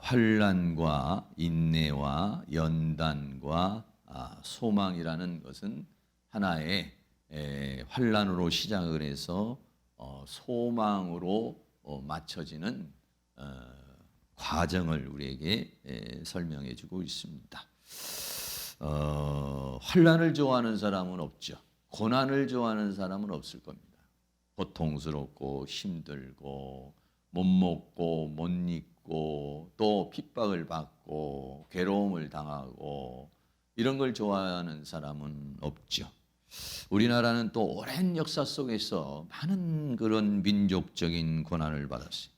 환난과 인내와 연단과 소망이라는 것은 하나의 환난으로 시작을 해서 소망으로 맞춰지는 과정을 우리에게 설명해 주고 있습니다. 환난을 좋아하는 사람은 없죠. 고난을 좋아하는 사람은 없을 겁니다. 고통스럽고 힘들고 못 먹고 못 입고 또 핍박을 받고 괴로움을 당하고 이런 걸 좋아하는 사람은 없죠. 우리나라는 또 오랜 역사 속에서 많은 그런 민족적인 고난을 받았어요.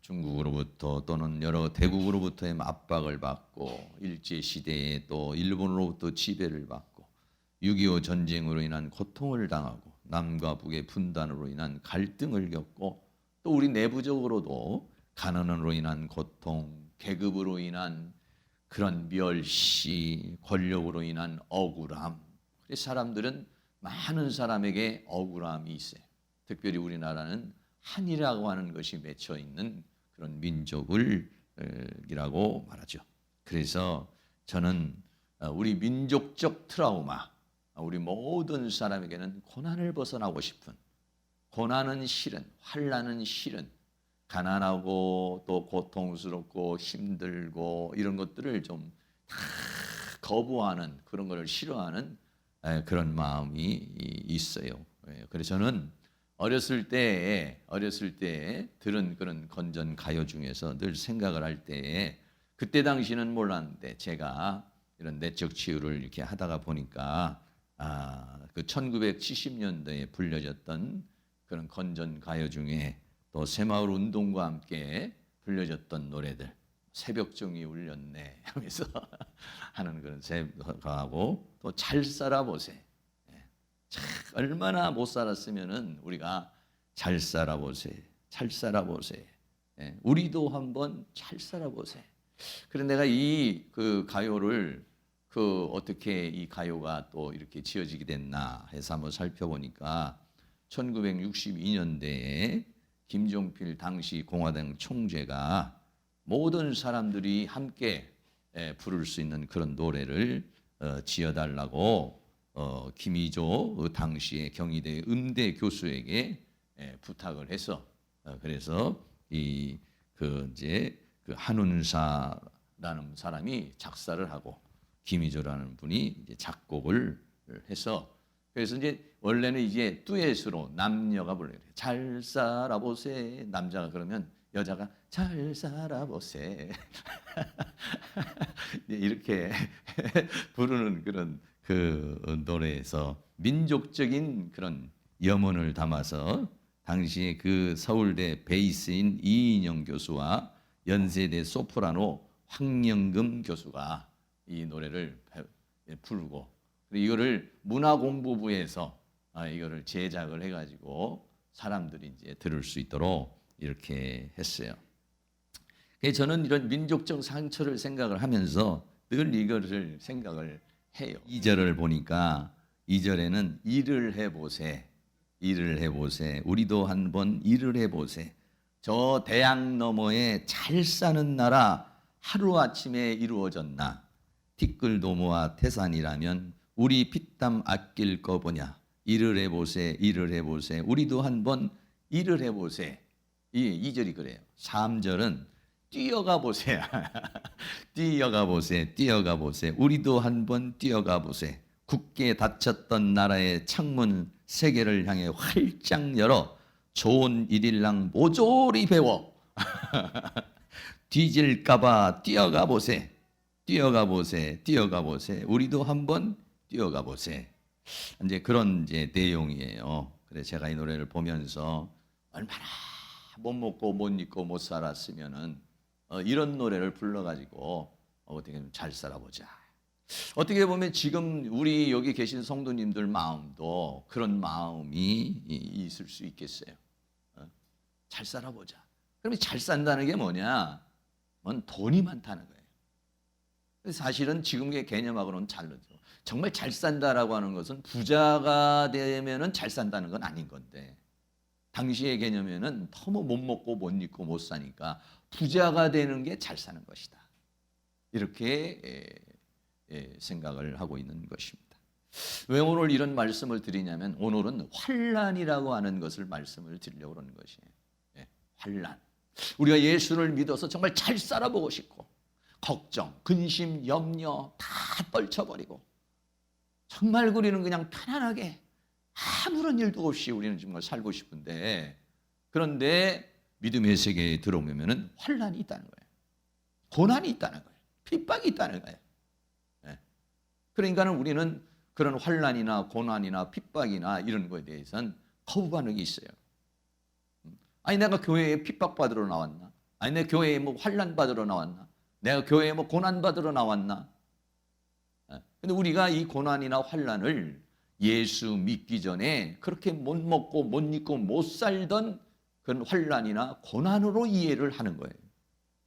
중국으로부터 또는 여러 대국으로부터의 압박을 받고 일제시대에 또 일본으로부터 지배를 받고 6.25 전쟁으로 인한 고통을 당하고 남과 북의 분단으로 인한 갈등을 겪고 또 우리 내부적으로도 가난으로 인한 고통, 계급으로 인한 그런 멸시, 권력으로 인한 억울함. 그래서 사람들은 많은 사람에게 억울함이 있어요. 특별히 우리나라는 한이라고 하는 것이 맺혀 있는 그런 민족이라고 말하죠. 그래서 저는 우리 민족적 트라우마, 우리 모든 사람에게는 고난을 벗어나고 싶은, 고난은 싫은, 환난은 싫은, 가난하고 또 고통스럽고 힘들고 이런 것들을 좀 다 거부하는 그런 것을 싫어하는 그런 마음이 있어요. 그래서 저는 어렸을 때 들은 그런 건전 가요 중에서 늘 생각을 할 때에 그때 당시는 몰랐는데 제가 이런 내적 치유를 이렇게 하다가 보니까 그 1970년대에 불려졌던 그런 건전 가요 중에 또 새마을 운동과 함께 불려졌던 노래들 새벽종이 울렸네 하면서 하는 그런 새가하고 또 잘 살아보세. 얼마나 못 살았으면은 우리가 잘 살아보세, 잘 살아보세. 우리도 한번 잘 살아보세. 그래서 내가 이 그 가요를 어떻게 이 가요가 또 이렇게 지어지게 됐나 해서 한번 살펴보니까 1962년대에 김종필 당시 공화당 총재가 모든 사람들이 함께 부를 수 있는 그런 노래를 지어달라고 김희조 그 당시에 경희대 음대 교수에게 부탁을 해서 그래서 이제 한운사라는 사람이 작사를 하고 김희조라는 분이 이제 작곡을 해서 그래서 이제 원래는 이제 듀엣으로 남녀가 불러요. 잘 살아보세. 남자가 그러면 여자가 잘 살아보세. 이렇게 부르는 그런 그 노래에서 민족적인 그런 염원을 담아서 당시에 그 서울대 베이스인 이인영 교수와 연세대 소프라노 황영금 교수가 이 노래를 부르고 이거를 문화공부부에서 이거를 제작을 해가지고 사람들이 이제 들을 수 있도록 이렇게 했어요. 그래서 저는 이런 민족적 상처를 생각을 하면서 늘 이거를 생각을 해요. 2절을 보니까 2절에는 일을 해보세, 일을 해보세. 우리도 한번 일을 해보세. 저 대양 너머에 잘 사는 나라 하루아침에 이루어졌나? 티끌도모와 태산이라면 우리 피땀 아낄 거 보냐. 일을 해보세, 일을 해보세. 우리도 한번 일을 해보세. 이 2절이 그래요. 3절은 뛰어가 보세. 뛰어가 보세, 뛰어가 보세. 우리도 한번 뛰어가 보세. 굳게 닫혔던 나라의 창문 세계를 향해 활짝 열어 좋은 일일랑 모조리 배워. 뒤질까봐 뛰어가 보세. 뛰어가 보세, 뛰어가 보세. 우리도 한번 뛰어가 보세. 이제 그런 이제 내용이에요. 그래서 제가 이 노래를 보면서 얼마나 못 먹고 못 입고 못 살았으면은 이런 노래를 불러가지고 어떻게 보면 잘 살아보자. 어떻게 보면 지금 우리 여기 계신 성도님들 마음도 그런 마음이 있을 수 있겠어요. 잘 살아보자. 그러면 잘 산다는 게 뭐냐? 돈이 많다는 거예요. 사실은 지금의 개념하고는 다르죠. 정말 잘 산다라고 하는 것은 부자가 되면은 잘 산다는 건 아닌 건데 당시의 개념에는 너무 못 먹고 못 입고 못 사니까 부자가 되는 게 잘 사는 것이다. 이렇게 생각을 하고 있는 것입니다. 왜 오늘 이런 말씀을 드리냐면 오늘은 환난이라고 하는 것을 말씀을 드리려고 그러는 것이에요. 환난. 우리가 예수를 믿어서 정말 잘 살아보고 싶고 걱정, 근심, 염려 다 떨쳐버리고 정말 우리는 그냥 편안하게 아무런 일도 없이 우리는 정말 살고 싶은데 그런데 믿음의 세계에 들어오면 환난이 있다는 거예요. 고난이 있다는 거예요. 핍박이 있다는 거예요. 그러니까 우리는 그런 환난이나 고난이나 핍박이나 이런 거에 대해서는 거부 반응이 있어요. 아니 내가 교회에 핍박받으러 나왔나? 아니 내가 교회에 뭐 환난 받으러 나왔나? 내가 교회에 뭐 고난 받으러 나왔나? 근데 우리가 이 고난이나 환난을 예수 믿기 전에 그렇게 못 먹고 못 입고 못 살던 그런 환난이나 고난으로 이해를 하는 거예요.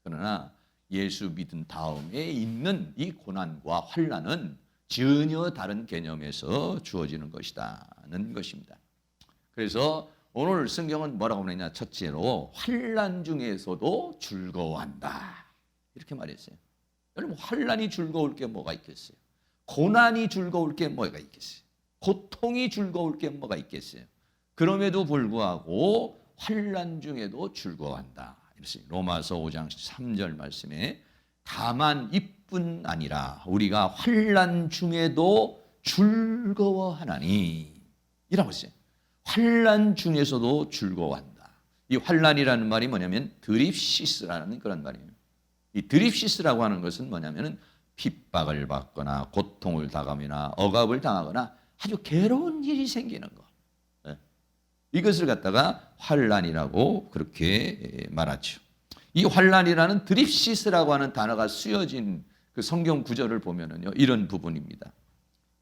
그러나 예수 믿은 다음에 있는 이 고난과 환난은 전혀 다른 개념에서 주어지는 것이다는 것입니다. 그래서 오늘 성경은 뭐라고 하느냐? 첫째로 환난 중에서도 즐거워한다. 이렇게 말했어요. 여러분 환난이 즐거울 게 뭐가 있겠어요? 고난이 즐거울 게 뭐가 있겠어요? 고통이 즐거울 게 뭐가 있겠어요? 그럼에도 불구하고 환난 중에도 즐거워한다. 이랬어요. 로마서 5장 3절 말씀에 다만 이뿐 아니라 우리가 환난 중에도 즐거워하나니 이라고 했어요. 환난 중에서도 즐거워한다. 이 환난이라는 말이 뭐냐면 드립시스라는 그런 말이에요. 이 드립시스라고 하는 것은 뭐냐면은 핍박을 받거나 고통을 당하거나 억압을 당하거나 아주 괴로운 일이 생기는 거. 이것을 갖다가 환난이라고 그렇게 말하죠. 이 환난이라는 드립시스라고 하는 단어가 쓰여진 그 성경 구절을 보면은요 이런 부분입니다.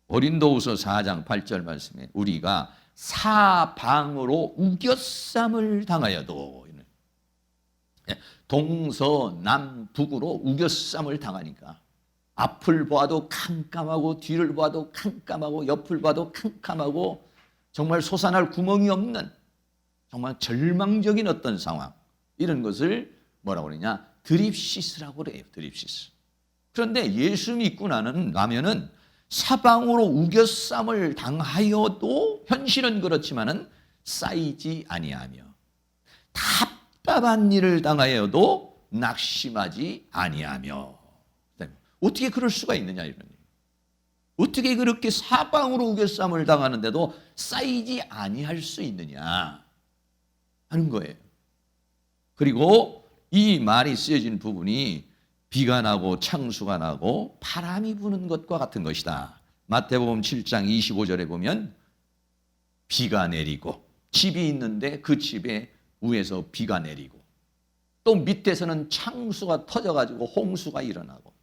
고린도후서 4장 8절 말씀에 우리가 사방으로 우겨쌈을 당하여도 동서남북으로 우겨쌈을 당하니까 앞을 봐도 캄캄하고 뒤를 봐도 캄캄하고 옆을 봐도 캄캄하고 정말 솟아날 구멍이 없는 정말 절망적인 어떤 상황 이런 것을 뭐라고 그러냐 드립시스라고 그래요. 드립시스. 그런데 예수 믿고 나면은 사방으로 우겨쌈을 당하여도 현실은 그렇지만은 쌓이지 아니하며 답답한 일을 당하여도 낙심하지 아니하며 어떻게 그럴 수가 있느냐 이런 어떻게 그렇게 사방으로 우겨쌈을 당하는데도 쌓이지 아니할 수 있느냐 하는 거예요. 그리고 이 말이 쓰여진 부분이 비가 나고 창수가 나고 바람이 부는 것과 같은 것이다. 마태복음 7장 25절에 보면 비가 내리고 집이 있는데 그 집에 위에서 비가 내리고 또 밑에서는 창수가 터져가지고 홍수가 일어나고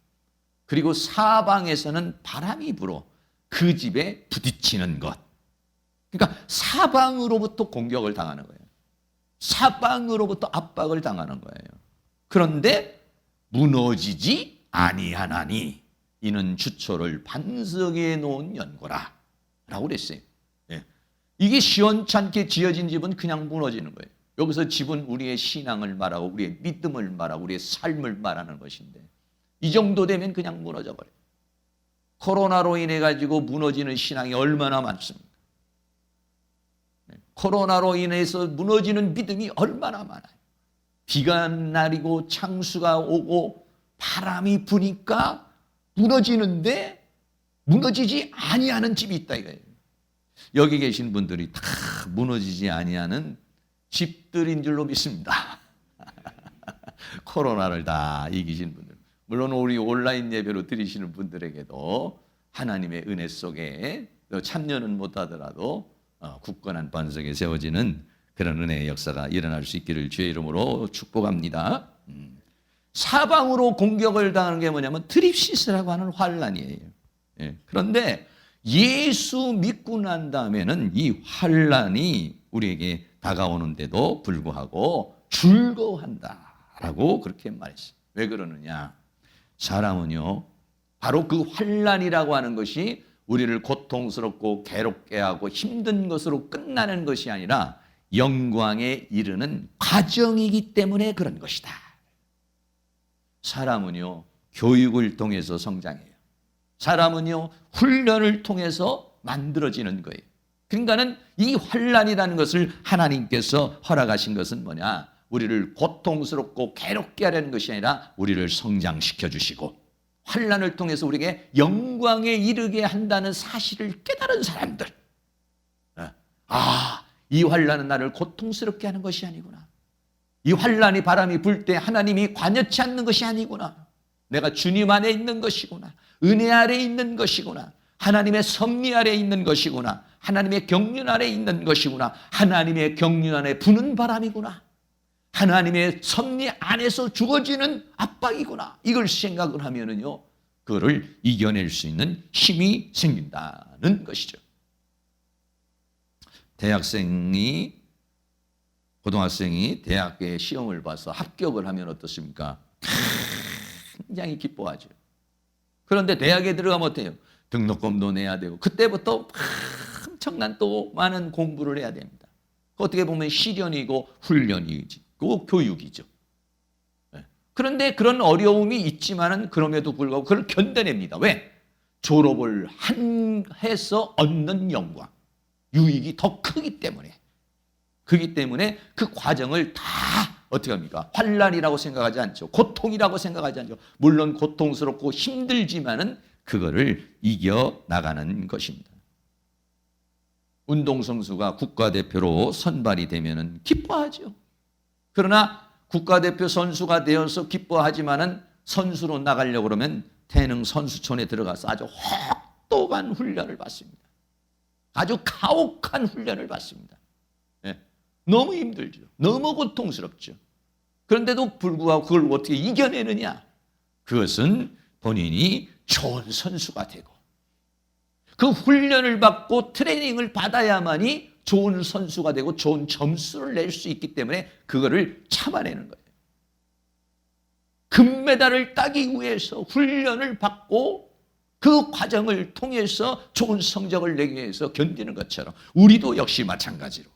그리고 사방에서는 바람이 불어 그 집에 부딪히는 것. 그러니까 사방으로부터 공격을 당하는 거예요. 사방으로부터 압박을 당하는 거예요. 그런데 무너지지 아니하나니 이는 주초를 반석에 놓은 연고라 라고 그랬어요. 이게 시원찮게 지어진 집은 그냥 무너지는 거예요. 여기서 집은 우리의 신앙을 말하고 우리의 믿음을 말하고 우리의 삶을 말하는 것인데 이 정도 되면 그냥 무너져 버려요. 코로나로 인해 가지고 무너지는 신앙이 얼마나 많습니까? 코로나로 인해서 무너지는 믿음이 얼마나 많아요. 비가 내리고 창수가 오고 바람이 부니까 무너지는데 무너지지 아니하는 집이 있다 이거예요. 여기 계신 분들이 다 무너지지 아니하는 집들인 줄로 믿습니다. 코로나를 다 이기신 분들. 물론 우리 온라인 예배로 드리시는 분들에게도 하나님의 은혜 속에 참여는 못하더라도 굳건한 반석에 세워지는 그런 은혜의 역사가 일어날 수 있기를 주의 이름으로 축복합니다. 사방으로 공격을 당하는 게 뭐냐면 드립시스라고 하는 환난이에요. 그런데 예수 믿고 난 다음에는 이 환난이 우리에게 다가오는데도 불구하고 즐거워한다라고 그렇게 말했어요. 왜 그러느냐? 사람은요 바로 그 환난이라고 하는 것이 우리를 고통스럽고 괴롭게 하고 힘든 것으로 끝나는 것이 아니라 영광에 이르는 과정이기 때문에 그런 것이다. 사람은요, 교육을 통해서 성장해요. 사람은요, 훈련을 통해서 만들어지는 거예요. 그러니까는 이 환난이라는 것을 하나님께서 허락하신 것은 뭐냐? 우리를 고통스럽고 괴롭게 하려는 것이 아니라 우리를 성장시켜 주시고 환난을 통해서 우리에게 영광에 이르게 한다는 사실을 깨달은 사람들. 이 환난은 나를 고통스럽게 하는 것이 아니구나. 이 환난이 바람이 불 때 하나님이 관여치 않는 것이 아니구나. 내가 주님 안에 있는 것이구나. 은혜 아래 있는 것이구나. 하나님의 섭리 아래 있는 것이구나. 하나님의 경륜 아래 있는 것이구나. 하나님의 경륜 안에 부는 바람이구나. 하나님의 섭리 안에서 주어지는 압박이구나. 이걸 생각을 하면은요, 그거를 이겨낼 수 있는 힘이 생긴다는 것이죠. 고등학생이 대학에 시험을 봐서 합격을 하면 어떻습니까? 굉장히 기뻐하죠. 그런데 대학에 들어가면 어때요? 등록금도 내야 되고 그때부터 엄청난 또 많은 공부를 해야 됩니다. 어떻게 보면 시련이고 훈련이고 교육이죠. 그런데 그런 어려움이 있지만은 그럼에도 불구하고 그걸 견뎌냅니다. 왜? 졸업을 해서 얻는 영광, 유익이 더 크기 때문에. 그렇기 때문에 그 과정을 다 어떻게 합니까? 환난이라고 생각하지 않죠. 고통이라고 생각하지 않죠. 물론 고통스럽고 힘들지만은 그거를 이겨나가는 것입니다. 운동선수가 국가대표로 선발이 되면은 기뻐하죠. 그러나 국가대표 선수가 되어서 기뻐하지만은 선수로 나가려고 그러면 태릉 선수촌에 들어가서 아주 혹독한 훈련을 받습니다. 아주 가혹한 훈련을 받습니다. 너무 힘들죠. 너무 고통스럽죠. 그런데도 불구하고 그걸 어떻게 이겨내느냐? 그것은 본인이 좋은 선수가 되고 그 훈련을 받고 트레이닝을 받아야만이 좋은 선수가 되고 좋은 점수를 낼 수 있기 때문에 그거를 참아내는 거예요. 금메달을 따기 위해서 훈련을 받고 그 과정을 통해서 좋은 성적을 내기 위해서 견디는 것처럼 우리도 역시 마찬가지로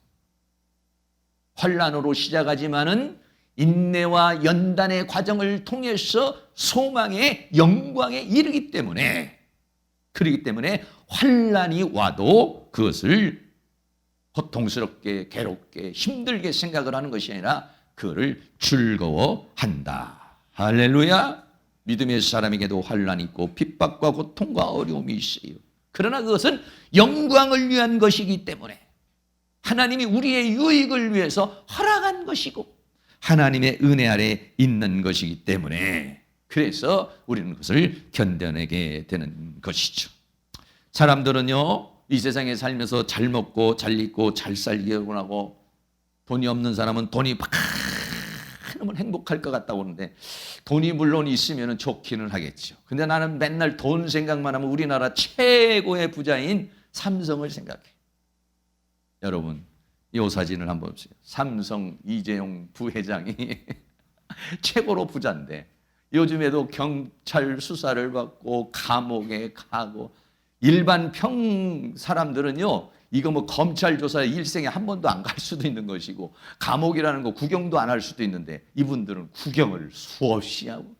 환난으로 시작하지만은 인내와 연단의 과정을 통해서 소망의 영광에 이르기 때문에 그렇기 때문에 환난이 와도 그것을 고통스럽게 괴롭게 힘들게 생각을 하는 것이 아니라 그거를 즐거워한다. 할렐루야. 믿음의 사람에게도 환난이 있고 핍박과 고통과 어려움이 있어요. 그러나 그것은 영광을 위한 것이기 때문에 하나님이 우리의 유익을 위해서 허락한 것이고 하나님의 은혜 아래 있는 것이기 때문에 그래서 우리는 그것을 견뎌내게 되는 것이죠. 사람들은요, 이 세상에 살면서 잘 먹고 잘 입고 잘 살기를 원하고 돈이 없는 사람은 돈이 많으면 행복할 것 같다고 하는데 돈이 물론 있으면 좋기는 하겠죠. 근데 나는 맨날 돈 생각만 하면 우리나라 최고의 부자인 삼성을 생각해. 여러분, 이 사진을 한번 보세요. 삼성 이재용 부회장이 최고로 부자인데 요즘에도 경찰 수사를 받고 감옥에 가고 일반 평 사람들은요, 이거 뭐 검찰 조사에 일생에 한 번도 안 갈 수도 있는 것이고 감옥이라는 거 구경도 안 할 수도 있는데 이분들은 구경을 수없이 하고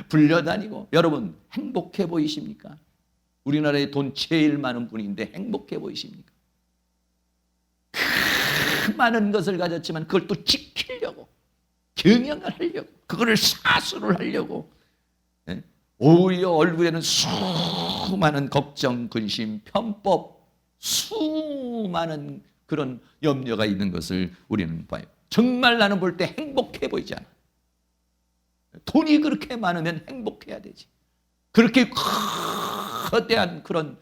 불려다니고. 여러분 행복해 보이십니까? 우리나라에 돈 제일 많은 분인데 행복해 보이십니까? 그 많은 것을 가졌지만 그걸 또 지키려고 경영을 하려고 그거를 사수를 하려고 오히려 얼굴에는 수많은 걱정, 근심, 편법, 수많은 그런 염려가 있는 것을 우리는 봐요. 정말 나는 볼 때 행복해 보이지 않아. 돈이 그렇게 많으면 행복해야 되지. 그렇게 거대한 그런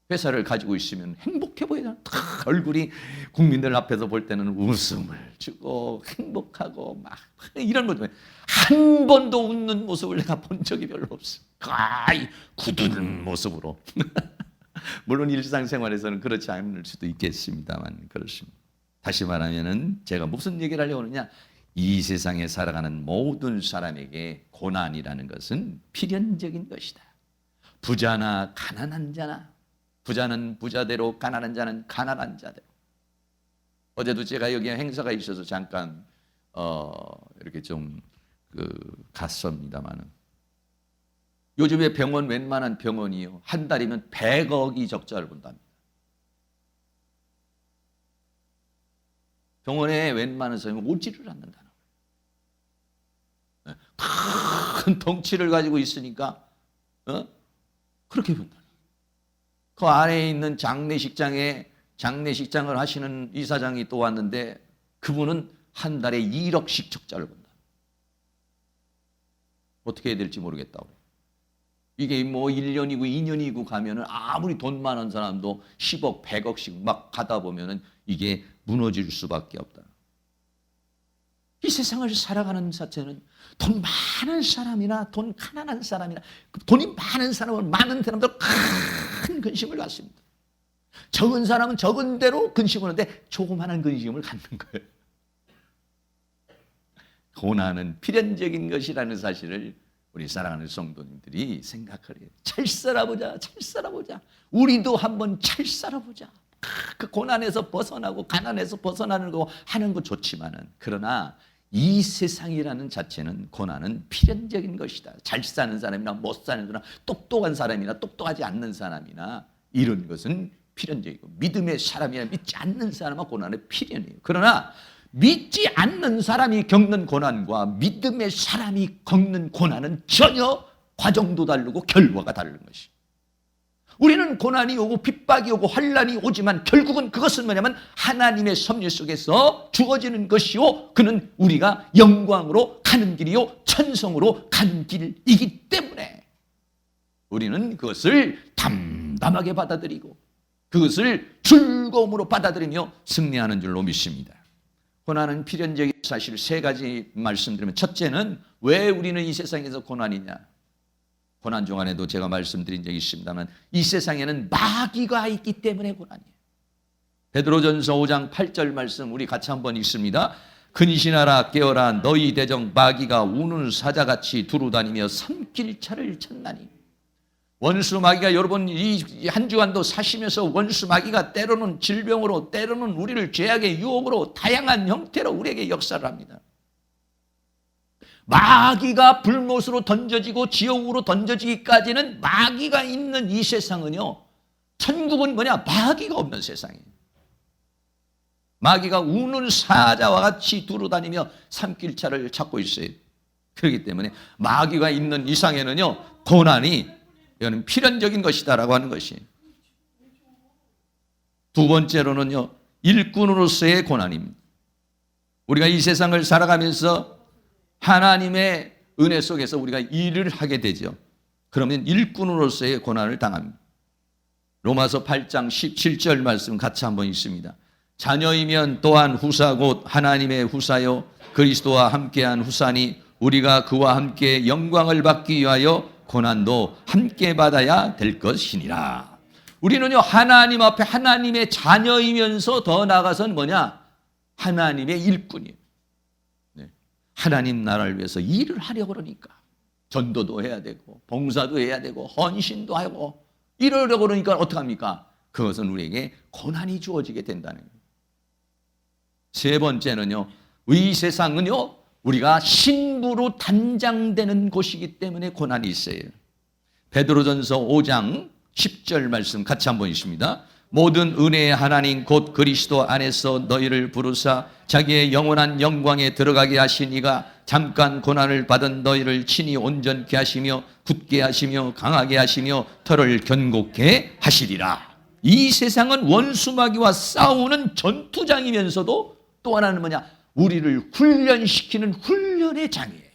회사를 가지고 있으면 행복해 보이잖아. 얼굴이 국민들 앞에서 볼 때는 웃음을 주고 행복하고 막 이런 모습. 한 번도 웃는 모습을 내가 본 적이 별로 없어. 거의 굳은 모습으로. 물론 일상생활에서는 그렇지 않을 수도 있겠습니다만 그렇습니다. 다시 말하면은 제가 무슨 얘기를 하려고 하느냐? 이 세상에 살아가는 모든 사람에게 고난이라는 것은 필연적인 것이다. 부자나 가난한 자나 부자는 부자대로, 가난한 자는 가난한 자대로. 어제도 제가 여기 행사가 있어서 잠깐 이렇게 좀 갔습니다만은, 요즘에 병원, 웬만한 병원이요, 한 달이면 100억이 적자를 본답니다. 병원에 웬만한 사람이 오지를 않는다는 거예요. 큰 덩치를 가지고 있으니까 그렇게 본다. 그 안에 있는 장례식장을 하시는 이사장이 또 왔는데, 그분은 한 달에 1억씩 적자를 본다. 어떻게 해야 될지 모르겠다고. 이게 뭐 1년이고 2년이고 가면은 아무리 돈 많은 사람도 10억, 100억씩 막 가다 보면은 이게 무너질 수밖에 없다. 이 세상을 살아가는 자체는 돈 많은 사람이나 돈 가난한 사람이나, 돈이 많은 사람은 많은 사람들 큰 근심을 갖습니다. 적은 사람은 적은 대로 근심을 하는데 조그마한 근심을 갖는 거예요. 고난은 필연적인 것이라는 사실을 우리 사랑하는 성도님들이 생각을 해요. 잘 살아보자, 잘 살아보자. 우리도 한번 잘 살아보자. 그 고난에서 벗어나고 가난에서 벗어나는 거 하는 거 좋지만은, 그러나 이 세상이라는 자체는, 고난은 필연적인 것이다. 잘 사는 사람이나 못 사는 사람, 똑똑한 사람이나 똑똑하지 않는 사람이나, 이런 것은 필연적이고, 믿음의 사람이나 믿지 않는 사람은 고난은 필연이에요. 그러나 믿지 않는 사람이 겪는 고난과 믿음의 사람이 겪는 고난은 전혀 과정도 다르고 결과가 다른 것이. 우리는 고난이 오고 핍박이 오고 환난이 오지만 결국은 그것은 뭐냐면 하나님의 섭리 속에서 주어지는 것이요, 그는 우리가 영광으로 가는 길이요, 천성으로 가는 길이기 때문에 우리는 그것을 담담하게 받아들이고 그것을 즐거움으로 받아들이며 승리하는 줄로 믿습니다. 고난은 필연적인 사실 세 가지 말씀드리면, 첫째는 왜 우리는 이 세상에서 고난이냐. 고난 중 안에도 제가 말씀드린 적이 있습니다만, 이 세상에는 마귀가 있기 때문에 고난이에요. 베드로전서 5장 8절 말씀 우리 같이 한번 읽습니다. 근신하라, 깨어라, 너희 대적 마귀가 우는 사자같이 두루다니며 삼킬 차를 쳤나니. 원수 마귀가, 여러분 이 한 주간도 사시면서 원수 마귀가 때로는 질병으로, 때로는 우리를 죄악의 유혹으로, 다양한 형태로 우리에게 역사를 합니다. 마귀가 불못으로 던져지고 지옥으로 던져지기까지는, 마귀가 있는 이 세상은요, 천국은 뭐냐? 마귀가 없는 세상이에요. 마귀가 우는 사자와 같이 두루다니며 삼킬차를 찾고 있어요. 그렇기 때문에 마귀가 있는 이상에는요, 고난이 이거는 필연적인 것이다라고 하는 것이. 두 번째로는요, 일꾼으로서의 고난입니다. 우리가 이 세상을 살아가면서 하나님의 은혜 속에서 우리가 일을 하게 되죠. 그러면 일꾼으로서의 고난을 당합니다. 로마서 8장 17절 말씀 같이 한번 읽습니다. 자녀이면 또한 후사 곧 하나님의 후사요 그리스도와 함께한 후사니, 우리가 그와 함께 영광을 받기 위하여 고난도 함께 받아야 될 것이니라. 우리는요, 하나님 앞에 하나님의 자녀이면서 더 나아가서는 뭐냐? 하나님의 일꾼이에요. 네. 하나님 나라를 위해서 일을 하려고 그러니까 전도도 해야 되고 봉사도 해야 되고 헌신도 하고 이러려고 그러니까 어떡합니까? 그것은 우리에게 고난이 주어지게 된다는 거예요. 세 번째는요, 이 세상은요, 우리가 신부로 단장되는 곳이기 때문에 고난이 있어요. 베드로전서 5장 10절 말씀 같이 한번 읽습니다. 모든 은혜의 하나님 곧 그리스도 안에서 너희를 부르사 자기의 영원한 영광에 들어가게 하신 이가 잠깐 고난을 받은 너희를 친히 온전케 하시며 굳게 하시며 강하게 하시며 털을 견고케 하시리라. 이 세상은 원수마귀와 싸우는 전투장이면서도 또 하나는 뭐냐? 우리를 훈련시키는 훈련의 장이에요.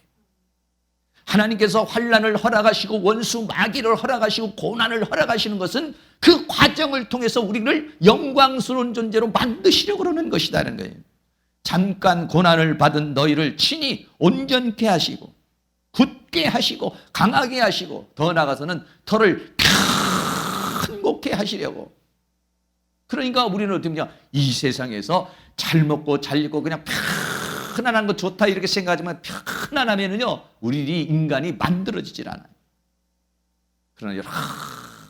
하나님께서 환난을 허락하시고 원수 마귀를 허락하시고 고난을 허락하시는 것은 그 과정을 통해서 우리를 영광스러운 존재로 만드시려고 그러는 것이라는 거예요. 잠깐 고난을 받은 너희를 친히 온전케 하시고 굳게 하시고 강하게 하시고 더 나아가서는 털을 견고케 하시려고. 그러니까 우리는 어떻게 하냐? 이 세상에서 잘 먹고 잘 입고 그냥 편안한 거 좋다 이렇게 생각하지만, 편안하면은요, 우리 인간이 만들어지질 않아요. 그러나 여러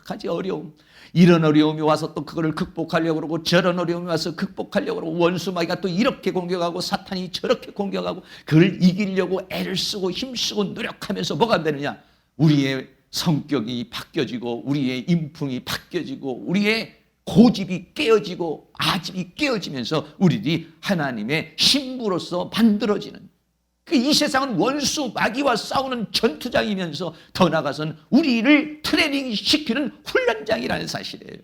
가지 어려움, 이런 어려움이 와서 또 그거를 극복하려고 그러고 저런 어려움이 와서 극복하려고 그러고 원수마귀가 또 이렇게 공격하고 사탄이 저렇게 공격하고 그걸 이기려고 애를 쓰고 힘쓰고 노력하면서 뭐가 되느냐? 우리의 성격이 바뀌어지고 우리의 인품이 바뀌어지고 우리의 고집이 깨어지고 아집이 깨어지면서 우리들이 하나님의 신부로서 만들어지는, 이 세상은 원수 마귀와 싸우는 전투장이면서 더 나아가서는 우리를 트레이닝 시키는 훈련장이라는 사실이에요.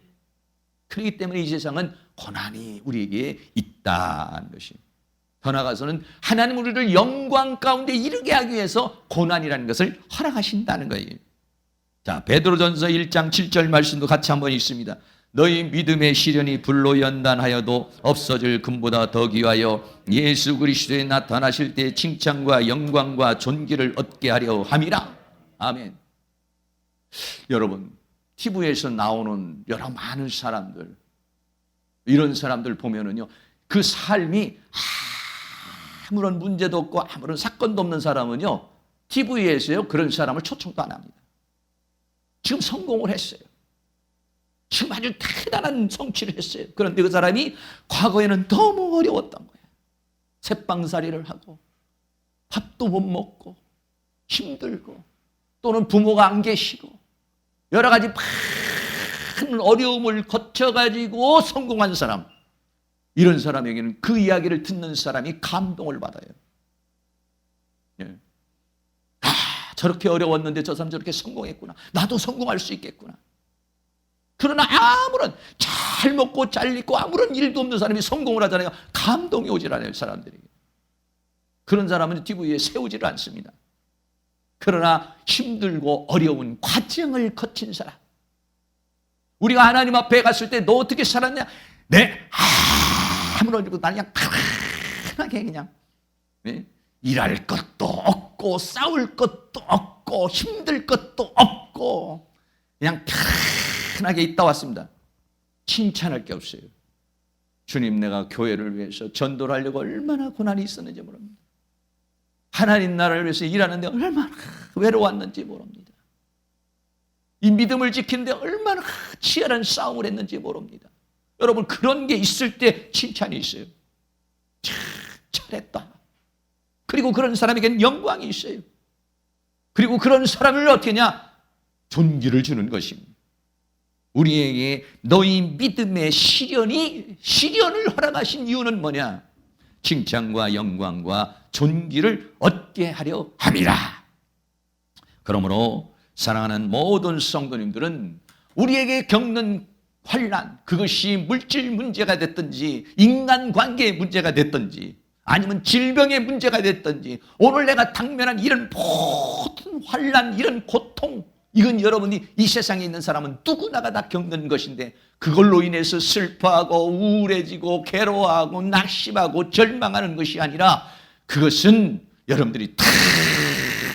그렇기 때문에 이 세상은 고난이 우리에게 있다는 것이, 더 나아가서는 하나님 우리를 영광 가운데 이르게 하기 위해서 고난이라는 것을 허락하신다는 거예요. 자, 베드로전서 1장 7절 말씀도 같이 한번 읽습니다. 너희 믿음의 시련이 불로 연단하여도 없어질 금보다 더 귀하여 예수 그리스도에 나타나실 때 칭찬과 영광과 존귀를 얻게 하려 함이라. 아멘. 여러분, TV에서 나오는 여러 많은 사람들, 이런 사람들 보면은요, 그 삶이 아무런 문제도 없고 아무런 사건도 없는 사람은요, TV에서요 그런 사람을 초청도 안 합니다. 지금 성공을 했어요. 지금 아주 대단한 성취를 했어요. 그런데 그 사람이 과거에는 너무 어려웠던 거예요. 새빵살이를 하고 밥도 못 먹고 힘들고 또는 부모가 안 계시고 여러 가지 많은 어려움을 거쳐가지고 성공한 사람, 이런 사람에게는 그 이야기를 듣는 사람이 감동을 받아요. 예. 저렇게 어려웠는데 저 사람 저렇게 성공했구나. 나도 성공할 수 있겠구나. 그러나 아무런 잘 먹고 잘 입고 아무런 일도 없는 사람이 성공을 하잖아요. 감동이 오질 않아요, 사람들에게. 그런 사람은 TV에 세우지를 않습니다. 그러나 힘들고 어려운 과정을 거친 사람, 우리가 하나님 앞에 갔을 때 너 어떻게 살았냐? 네, 아무런 일도 나 그냥 편하게 그냥 일할 것도 없고 싸울 것도 없고 힘들 것도 없고 그냥 편하게 있다 왔습니다. 칭찬할 게 없어요. 주님, 내가 교회를 위해서 전도를 하려고 얼마나 고난이 있었는지 모릅니다. 하나님 나라를 위해서 일하는데 얼마나 외로웠는지 모릅니다. 이 믿음을 지키는데 얼마나 치열한 싸움을 했는지 모릅니다. 여러분, 그런 게 있을 때 칭찬이 있어요. 잘했다. 그리고 그런 사람에게는 영광이 있어요. 그리고 그런 사람을 어떻게 하냐? 존귀를 주는 것입니다. 우리에게 너희 믿음의 시련을 허락하신 이유는 뭐냐? 칭찬과 영광과 존귀를 얻게 하려 함이라. 그러므로 사랑하는 모든 성도님들은 우리에게 겪는 환난, 그것이 물질 문제가 됐든지 인간관계의 문제가 됐든지 아니면 질병의 문제가 됐든지 오늘 내가 당면한 이런 모든 환난, 이런 고통, 이건 여러분이 이 세상에 있는 사람은 누구나가 다 겪는 것인데 그걸로 인해서 슬퍼하고 우울해지고 괴로워하고 낙심하고 절망하는 것이 아니라 그것은 여러분들이 다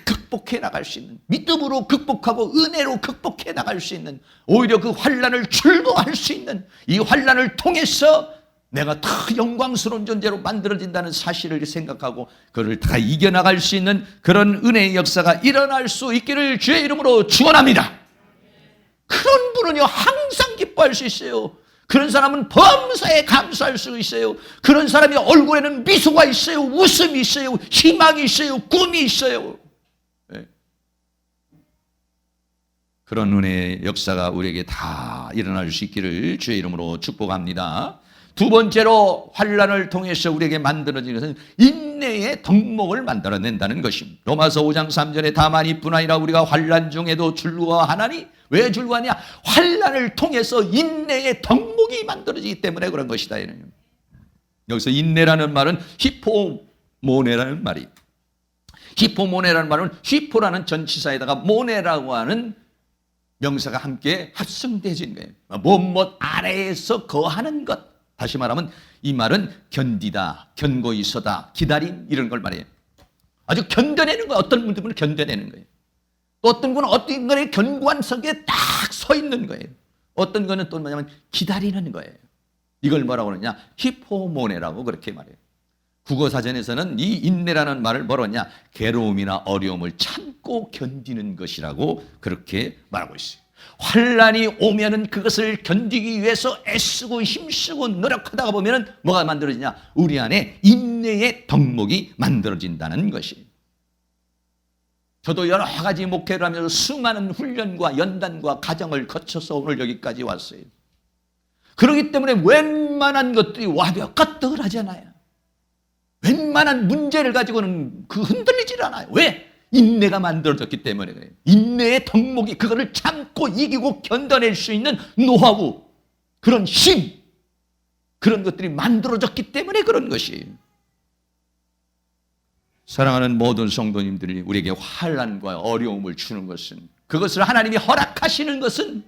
극복해 나갈 수 있는, 믿음으로 극복하고 은혜로 극복해 나갈 수 있는, 오히려 그 환난을 출보할 수 있는, 이 환난을 통해서 내가 더 영광스러운 존재로 만들어진다는 사실을 생각하고 그를 다 이겨나갈 수 있는 그런 은혜의 역사가 일어날 수 있기를 주의 이름으로 축원합니다. 그런 분은요 항상 기뻐할 수 있어요. 그런 사람은 범사에 감사할 수 있어요. 그런 사람의 얼굴에는 미소가 있어요. 웃음이 있어요. 희망이 있어요. 꿈이 있어요. 네. 그런 은혜의 역사가 우리에게 다 일어날 수 있기를 주의 이름으로 축복합니다. 두 번째로 환난을 통해서 우리에게 만들어지는 것은 인내의 덕목을 만들어낸다는 것입니다. 로마서 5장 3절에 다만 이뿐 아니라 우리가 환난 중에도 즐거워하나니, 왜 즐거워하냐? 환난을 통해서 인내의 덕목이 만들어지기 때문에 그런 것이다. 여기서 인내라는 말은 히포모네라는 말이에요. 히포모네라는 말은 히포라는 전치사에다가 모네라고 하는 명사가 함께 합성되어진 거예요. 무엇 아래에서 거하는 것. 다시 말하면 이 말은 견디다, 견고히 서다, 기다림, 이런 걸 말해요. 아주 견뎌내는 거예요. 어떤 분들은 견뎌내는 거예요. 또 어떤 분은 어떤 거에 견고한 석에 딱 서 있는 거예요. 어떤 거는 또 뭐냐면 기다리는 거예요. 이걸 뭐라고 그러냐? 히포모네라고 그렇게 말해요. 국어사전에서는 이 인내라는 말을 뭐라고 하냐? 괴로움이나 어려움을 참고 견디는 것이라고 그렇게 말하고 있어요. 환난이 오면은 그것을 견디기 위해서 애쓰고 힘쓰고 노력하다가 보면은 뭐가 만들어지냐? 우리 안에 인내의 덕목이 만들어진다는 것이. 저도 여러 가지 목회를 하면서 수많은 훈련과 연단과 과정을 거쳐서 오늘 여기까지 왔어요. 그렇기 때문에 웬만한 것들이 와벼까떡하잖아요. 웬만한 문제를 가지고는 흔들리질 않아요. 왜? 인내가 만들어졌기 때문에 그래요. 인내의 덕목이 그거를 참고 이기고 견뎌낼 수 있는 노하우, 그런 힘, 그런 것들이 만들어졌기 때문에 그런 것이. 사랑하는 모든 성도님들이 우리에게 환난과 어려움을 주는 것은, 그것을 하나님이 허락하시는 것은,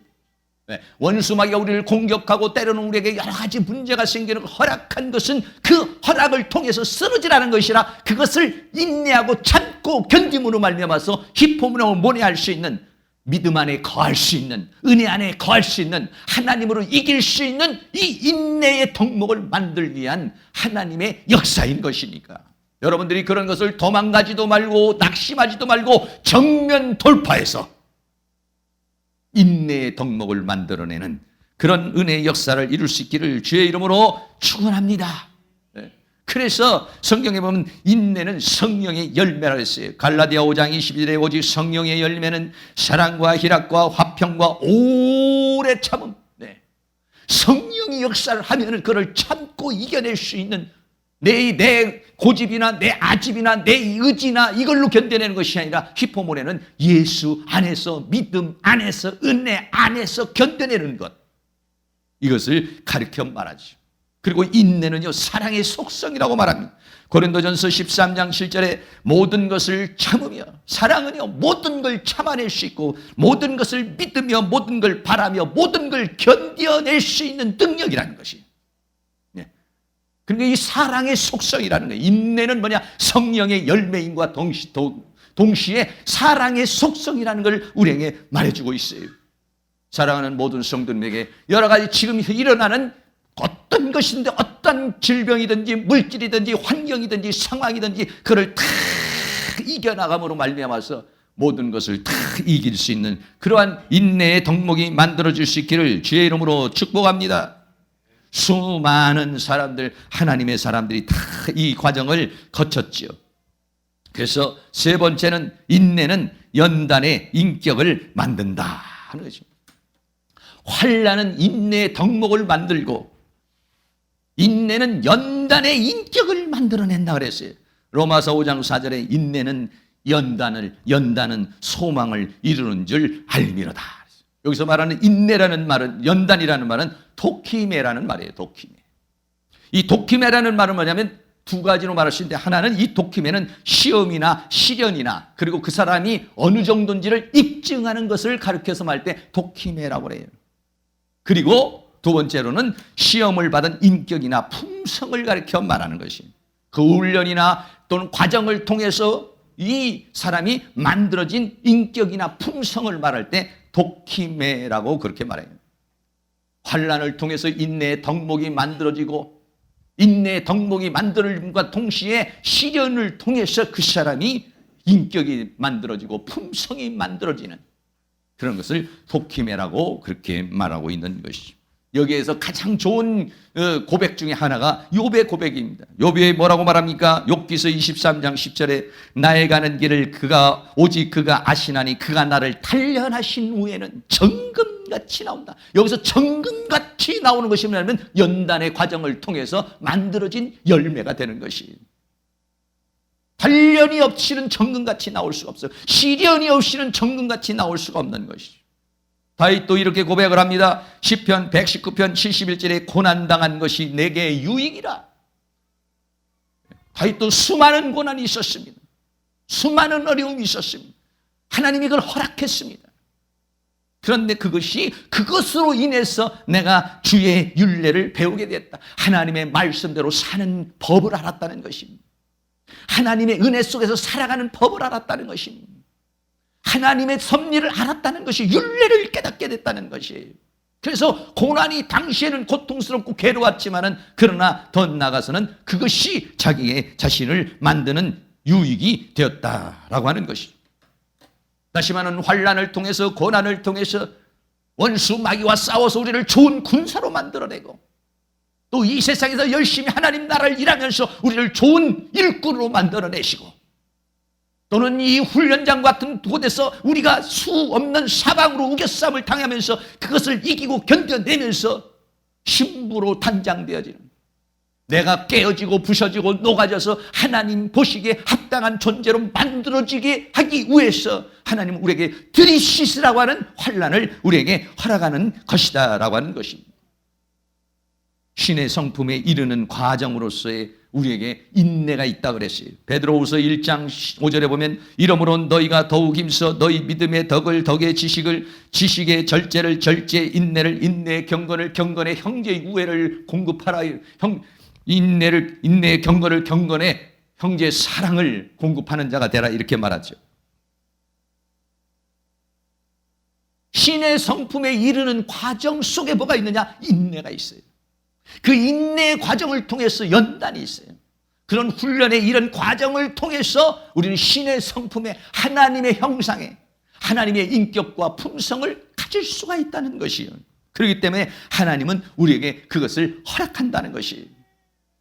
원수마귀가 우리를 공격하고 때로는 우리에게 여러 가지 문제가 생기는 걸 허락한 것은 그 허락을 통해서 쓰러지라는 것이라, 그것을 인내하고 참고 견딤으로 말미암아서 기쁨으로 모내할 수 있는, 믿음 안에 거할 수 있는, 은혜 안에 거할 수 있는, 하나님으로 이길 수 있는 이 인내의 덕목을 만들기 위한 하나님의 역사인 것이니까 여러분들이 그런 것을 도망가지도 말고 낙심하지도 말고 정면 돌파해서 인내의 덕목을 만들어내는 그런 은혜의 역사를 이룰 수 있기를 주의 이름으로 축원합니다. 그래서 성경에 보면 인내는 성령의 열매라고 했어요. 갈라디아 5장 22절에 오직 성령의 열매는 사랑과 희락과 화평과 오래 참음. 성령이 역사를 하면은 그걸 참고 이겨낼 수 있는, 내 고집이나 내 아집이나 내 의지나 이걸로 견뎌내는 것이 아니라 히포모네는 예수 안에서, 믿음 안에서, 은혜 안에서 견뎌내는 것, 이것을 가르쳐 말하죠. 그리고 인내는요 사랑의 속성이라고 말합니다. 고린도전서 13장 7절에 모든 것을 참으며, 사랑은요 모든 걸 참아낼 수 있고 모든 것을 믿으며 모든 걸 바라며 모든 걸 견뎌낼 수 있는 능력이라는 것이. 그러니까 이 사랑의 속성이라는 거예요. 인내는 뭐냐? 성령의 열매인과 동시에 사랑의 속성이라는 걸 우리에게 말해주고 있어요. 사랑하는 모든 성도님에게 여러 가지 지금 일어나는 어떤 것인데, 어떤 질병이든지 물질이든지 환경이든지 상황이든지 그걸 다 이겨나감으로 말미암아서 모든 것을 다 이길 수 있는 그러한 인내의 덕목이 만들어질 수 있기를 주의 이름으로 축복합니다. 수많은 사람들, 하나님의 사람들이 다 이 과정을 거쳤지요. 그래서 세 번째는 인내는 연단의 인격을 만든다 하는 것입니다. 환난은 인내의 덕목을 만들고 인내는 연단의 인격을 만들어낸다 그랬어요. 로마서 5장 4절에 인내는 연단은 소망을 이루는 줄 알미로다. 여기서 말하는 인내라는 말은, 연단이라는 말은 도키메라는 말이에요. 도키메. 이 도키메라는 말은 뭐냐면 두 가지로 말할 수 있는데, 하나는 이 도키메는 시험이나 시련이나 그리고 그 사람이 어느 정도인지를 입증하는 것을 가르쳐서 말할 때 도키메라고 그래요. 그리고 두 번째로는 시험을 받은 인격이나 품성을 가르쳐 말하는 것이, 그 훈련이나 또는 과정을 통해서 이 사람이 만들어진 인격이나 품성을 말할 때 도키메라고 그렇게 말해요. 환난을 통해서 인내의 덕목이 만들어지고 인내의 덕목이 만들어짐과 동시에 시련을 통해서 그 사람이 인격이 만들어지고 품성이 만들어지는 그런 것을 도키메라고 그렇게 말하고 있는 것이죠. 여기에서 가장 좋은 고백 중에 하나가 욥의 고백입니다. 욥이 뭐라고 말합니까? 욥기서 23장 10절에 나의 가는 길을 오직 그가 아시나니 그가 나를 단련하신 후에는 정금같이 나온다. 여기서 정금같이 나오는 것이 뭐냐면 연단의 과정을 통해서 만들어진 열매가 되는 것이. 단련이 없이는 정금같이 나올 수가 없어요. 시련이 없이는 정금같이 나올 수가 없는 것이죠. 다윗도 이렇게 고백을 합니다. 시편 119편 71절에 고난당한 것이 내게 유익이라. 다윗도 수많은 고난이 있었습니다. 수많은 어려움이 있었습니다. 하나님이 그걸 허락했습니다. 그런데 그것으로 인해서 내가 주의 율례를 배우게 됐다. 하나님의 말씀대로 사는 법을 알았다는 것입니다. 하나님의 은혜 속에서 살아가는 법을 알았다는 것입니다. 하나님의 섭리를 알았다는 것이, 율례를 깨닫게 됐다는 것이에요. 그래서 고난이 당시에는 고통스럽고 괴로웠지만은, 그러나 더 나아가서는 그것이 자기의 자신을 만드는 유익이 되었다라고 하는 것이죠. 다시 말하면 환난을 통해서, 고난을 통해서 원수 마귀와 싸워서 우리를 좋은 군사로 만들어내고 또 이 세상에서 열심히 하나님 나라를 일하면서 우리를 좋은 일꾼으로 만들어내시고 또는 이 훈련장 같은 곳에서 우리가 수 없는 사방으로 우겨싸움을 당하면서 그것을 이기고 견뎌내면서 신부로 단장되어지는 내가 깨어지고 부셔지고 녹아져서 하나님 보시기에 합당한 존재로 만들어지게 하기 위해서 하나님은 우리에게 들이시스라고 하는 환난을 우리에게 허락하는 것이다 라고 하는 것입니다. 신의 성품에 이르는 과정으로서의 우리에게 인내가 있다 그랬어요. 베드로후서 1장 5절에 보면 이러므로 너희가 더욱 힘써 너희 믿음의 덕을 덕의 지식의 절제를 절제 인내를 인내의 경건을 경건에 형제의 우애를 공급하라. 인내의 경건을 경건에 형제의 사랑을 공급하는 자가 되라 이렇게 말하죠. 신의 성품에 이르는 과정 속에 뭐가 있느냐? 인내가 있어요. 그 인내의 과정을 통해서 연단이 있어요. 그런 훈련의 이런 과정을 통해서 우리는 신의 성품에 하나님의 형상에 하나님의 인격과 품성을 가질 수가 있다는 것이에요. 그렇기 때문에 하나님은 우리에게 그것을 허락한다는 것이에요.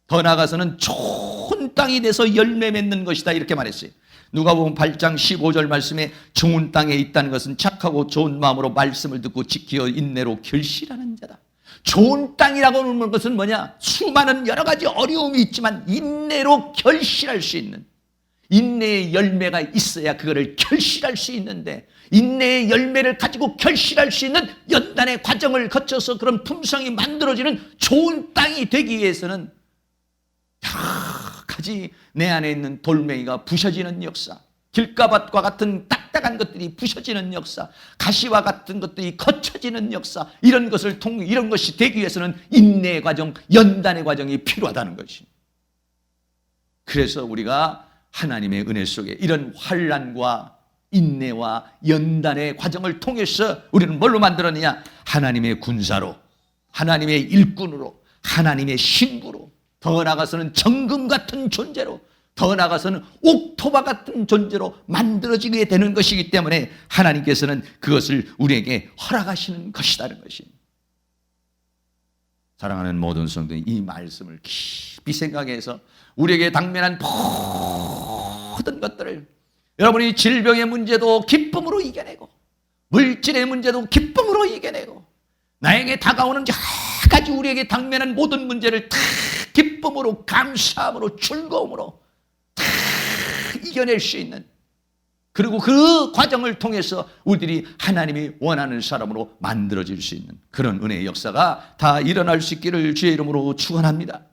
더 나아가서는 좋은 땅이 돼서 열매 맺는 것이다 이렇게 말했어요. 누가복음 8장 15절 말씀에 좋은 땅에 있다는 것은 착하고 좋은 마음으로 말씀을 듣고 지키어 인내로 결실하는 자다. 좋은 땅이라고 하는 것은 뭐냐? 수많은 여러 가지 어려움이 있지만 인내로 결실할 수 있는 인내의 열매가 있어야 그거를 결실할 수 있는데 인내의 열매를 가지고 결실할 수 있는 연단의 과정을 거쳐서 그런 품성이 만들어지는 좋은 땅이 되기 위해서는 여러 가지 내 안에 있는 돌멩이가 부셔지는 역사, 길가밭과 같은 딱딱한 것들이 부셔지는 역사, 가시와 같은 것들이 거쳐지는 역사, 이런 것이 되기 위해서는 인내의 과정, 연단의 과정이 필요하다는 것이. 그래서 우리가 하나님의 은혜 속에 이런 환난과 인내와 연단의 과정을 통해서 우리는 뭘로 만들었느냐? 하나님의 군사로, 하나님의 일꾼으로, 하나님의 신부로, 더 나아가서는 정금 같은 존재로, 더 나아가서는 옥토바 같은 존재로 만들어지게 되는 것이기 때문에 하나님께서는 그것을 우리에게 허락하시는 것이라는 것입니다. 사랑하는 모든 성도님, 이 말씀을 깊이 생각해서 우리에게 당면한 모든 것들을, 여러분이 질병의 문제도 기쁨으로 이겨내고 물질의 문제도 기쁨으로 이겨내고 나에게 다가오는 여러 가지 우리에게 당면한 모든 문제를 다 기쁨으로, 감사함으로, 즐거움으로 다 이겨낼 수 있는, 그리고 그 과정을 통해서 우리들이 하나님이 원하는 사람으로 만들어질 수 있는 그런 은혜의 역사가 다 일어날 수 있기를 주의 이름으로 축원합니다.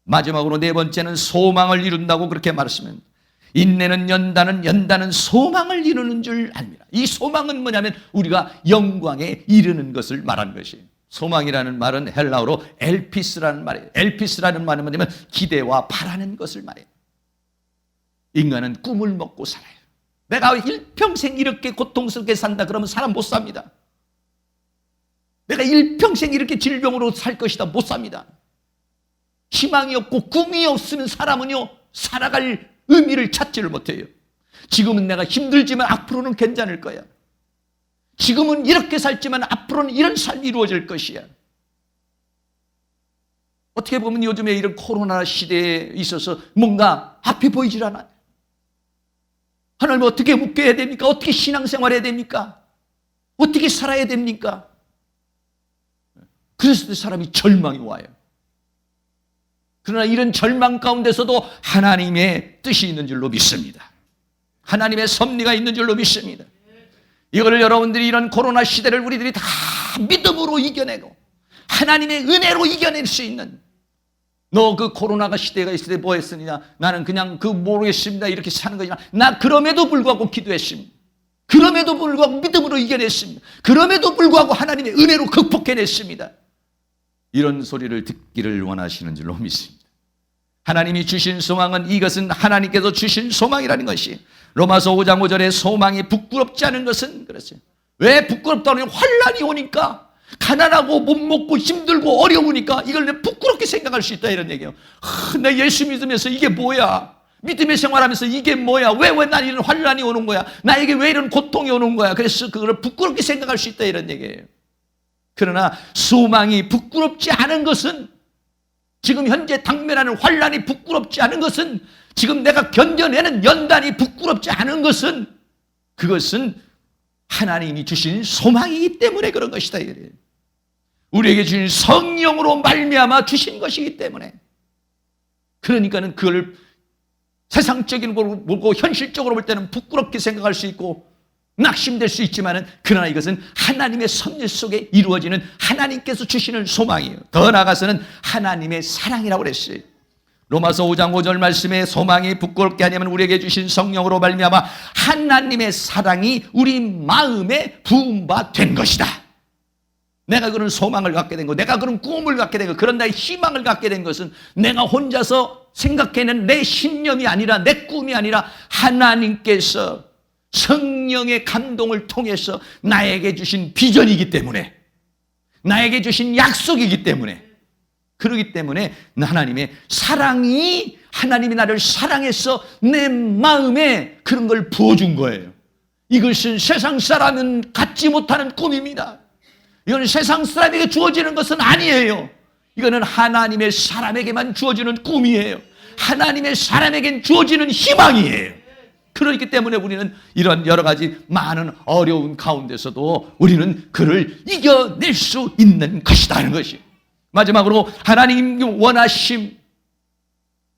마지막으로 네 번째는 소망을 이룬다고 그렇게 말했습니다. 인내는 연단은 소망을 이루는 줄 압니다. 이 소망은 뭐냐면 우리가 영광에 이르는 것을 말하는 것이에요. 소망이라는 말은 헬라어로 엘피스라는 말이에요. 엘피스라는 말은 뭐냐면 기대와 바라는 것을 말해요. 인간은 꿈을 먹고 살아요. 내가 일평생 이렇게 고통스럽게 산다 그러면 사람 못 삽니다. 내가 일평생 이렇게 질병으로 살 것이다, 못 삽니다. 희망이 없고 꿈이 없으면 사람은요 살아갈 의미를 찾지를 못해요. 지금은 내가 힘들지만 앞으로는 괜찮을 거야. 지금은 이렇게 살지만 앞으로는 이런 삶이 이루어질 것이야. 어떻게 보면 요즘에 이런 코로나 시대에 있어서 뭔가 앞이 보이질 않아요. 하나님 어떻게 묶여야 됩니까? 어떻게 신앙생활 해야 됩니까? 어떻게 살아야 됩니까? 그래서 사람이 절망이 와요. 그러나 이런 절망 가운데서도 하나님의 뜻이 있는 줄로 믿습니다. 하나님의 섭리가 있는 줄로 믿습니다. 이거를 여러분들이 이런 코로나 시대를 우리들이 다 믿음으로 이겨내고 하나님의 은혜로 이겨낼 수 있는, 너 그 코로나가 시대가 있을 때 뭐 했으냐? 나는 그냥 모르겠습니다 이렇게 사는 거지만 나 그럼에도 불구하고 기도했습니다. 그럼에도 불구하고 믿음으로 이겨냈습니다. 그럼에도 불구하고 하나님의 은혜로 극복해냈습니다. 이런 소리를 듣기를 원하시는 줄로 믿습니다. 하나님이 주신 소망은, 이것은 하나님께서 주신 소망이라는 것이, 로마서 5장 5절에 소망이 부끄럽지 않은 것은 그렇죠. 왜 부끄럽다는, 환난이 오니까, 가난하고 못 먹고 힘들고 어려우니까 이걸 내 부끄럽게 생각할 수 있다 이런 얘기예요. 나 예수 믿으면서 이게 뭐야? 믿음의 생활하면서 이게 뭐야? 왜 난 이런 환난이 오는 거야? 나에게 왜 이런 고통이 오는 거야? 그래서 그걸 부끄럽게 생각할 수 있다 이런 얘기예요. 그러나 소망이 부끄럽지 않은 것은, 지금 현재 당면하는 환난이 부끄럽지 않은 것은, 지금 내가 견뎌내는 연단이 부끄럽지 않은 것은, 그것은 하나님이 주신 소망이기 때문에 그런 것이다. 우리에게 주신 성령으로 말미암아 주신 것이기 때문에. 그러니까는 그걸 세상적인 걸로 보고 현실적으로 볼 때는 부끄럽게 생각할 수 있고 낙심될 수 있지만은, 그러나 이것은 하나님의 섭리 속에 이루어지는 하나님께서 주시는 소망이에요. 더 나아가서는 하나님의 사랑이라고 그랬어요. 로마서 5장 5절 말씀에 소망이 부끄럽게 하냐면 우리에게 주신 성령으로 말미암아 하나님의 사랑이 우리 마음에 부은 바 된 것이다. 내가 그런 소망을 갖게 된 것, 내가 그런 꿈을 갖게 된 것, 그런 나의 희망을 갖게 된 것은 내가 혼자서 생각해낸 내 신념이 아니라, 내 꿈이 아니라 하나님께서 성령의 감동을 통해서 나에게 주신 비전이기 때문에, 나에게 주신 약속이기 때문에, 그렇기 때문에 하나님의 사랑이, 하나님이 나를 사랑해서 내 마음에 그런 걸 부어준 거예요. 이것은 세상 사람은 갖지 못하는 꿈입니다. 이건 세상 사람에게 주어지는 것은 아니에요. 이거는 하나님의 사람에게만 주어지는 꿈이에요. 하나님의 사람에겐 주어지는 희망이에요. 그렇기 때문에 우리는 이런 여러 가지 많은 어려운 가운데서도 우리는 그를 이겨낼 수 있는 것이다 하는 것이. 마지막으로 하나님의 원하심,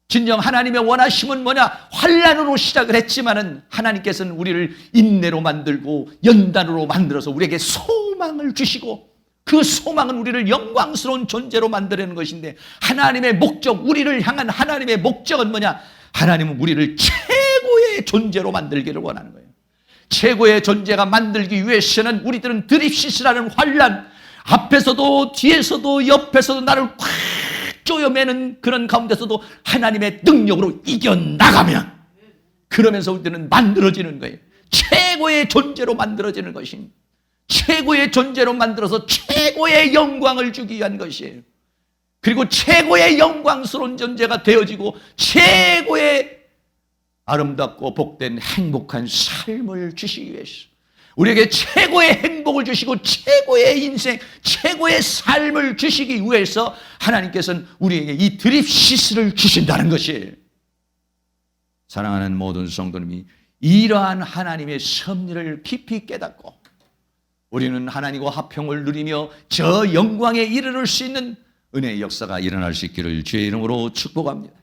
진정 하나님의 원하심은 뭐냐? 환난으로 시작을 했지만은 하나님께서는 우리를 인내로 만들고 연단으로 만들어서 우리에게 소망을 주시고, 그 소망은 우리를 영광스러운 존재로 만드는 것인데, 하나님의 목적, 우리를 향한 하나님의 목적은 뭐냐? 하나님은 우리를 최고의 존재로 만들기를 원하는 거예요. 최고의 존재가 만들기 위해서는 우리들은 드립시스라는 환난, 앞에서도 뒤에서도 옆에서도 나를 꽉 쪼여매는 그런 가운데서도 하나님의 능력으로 이겨나가면, 그러면서 우리들은 만들어지는 거예요. 최고의 존재로 만들어지는 것입니다. 최고의 존재로 만들어서 최고의 영광을 주기 위한 것이에요. 그리고 최고의 영광스러운 존재가 되어지고 최고의 아름답고 복된 행복한 삶을 주시기 위해서, 우리에게 최고의 행복을 주시고 최고의 인생, 최고의 삶을 주시기 위해서 하나님께서는 우리에게 이 드립시스를 주신다는 것이에요. 사랑하는 모든 성도님이 이러한 하나님의 섭리를 깊이 깨닫고 우리는 하나님과 화평을 누리며 저 영광에 이르를 수 있는 은혜의 역사가 일어날 수 있기를 주의 이름으로 축복합니다.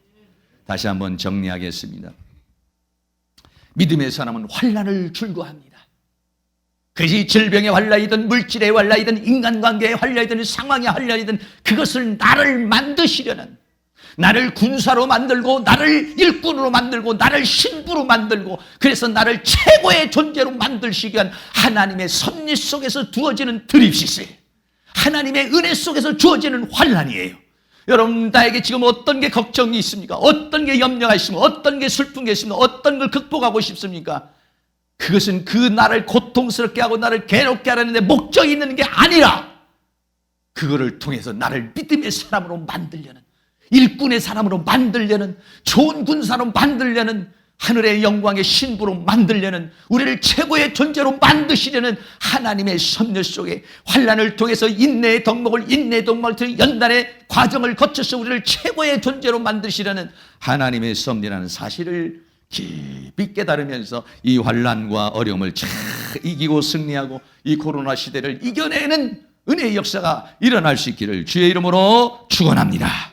다시 한번 정리하겠습니다. 믿음의 사람은 환난을 줄거합니다. 그것이 질병의 환난이든 물질의 환난이든 인간관계의 환난이든 상황의 환난이든, 그것을 나를 만드시려는, 나를 군사로 만들고 나를 일꾼으로 만들고 나를 신부로 만들고, 그래서 나를 최고의 존재로 만들시기 위한 하나님의 섭리 속에서 두어지는 드립시스, 하나님의 은혜 속에서 주어지는 환난이에요. 여러분, 나에게 지금 어떤 게 걱정이 있습니까? 어떤 게 염려가 있습니까? 어떤 게 슬픈 게 있습니까? 어떤 걸 극복하고 싶습니까? 그것은 그 나를 고통스럽게 하고 나를 괴롭게 하려는 데 목적이 있는 게 아니라, 그거를 통해서 나를 믿음의 사람으로 만들려는, 일꾼의 사람으로 만들려는, 좋은 군사로 만들려는, 하늘의 영광의 신부로 만들려는, 우리를 최고의 존재로 만드시려는 하나님의 섭리 속에 환난을 통해서 인내의 덕목을 연단의 과정을 거쳐서 우리를 최고의 존재로 만드시려는 하나님의 섭리라는 사실을 깊이 깨달으면서 이 환난과 어려움을 잘 이기고 승리하고 이 코로나 시대를 이겨내는 은혜의 역사가 일어날 수 있기를 주의 이름으로 축원합니다.